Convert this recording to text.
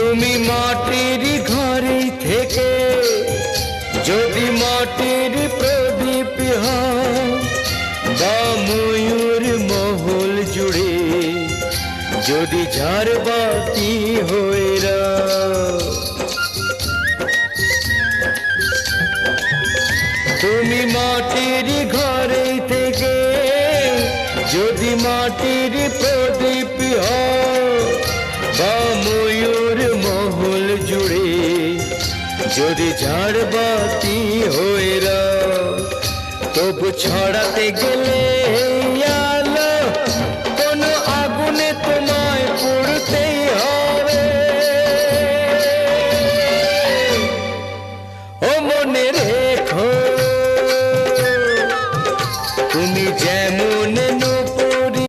তুমি মাটির ঘরে থেকে যদি মাটির প্রদীপ হও বা ময়ূর মহল জুড়ে যদি ঝাড়বাতি হয়ে রাও, তুমি মাটির ঘরে থেকে যদি মাটির প্রদীপ হও বা ময়ূর মহল জুড়ে যদি ঝাড়বাতি হয়ে রাও, তবু ছড়াতে গেলে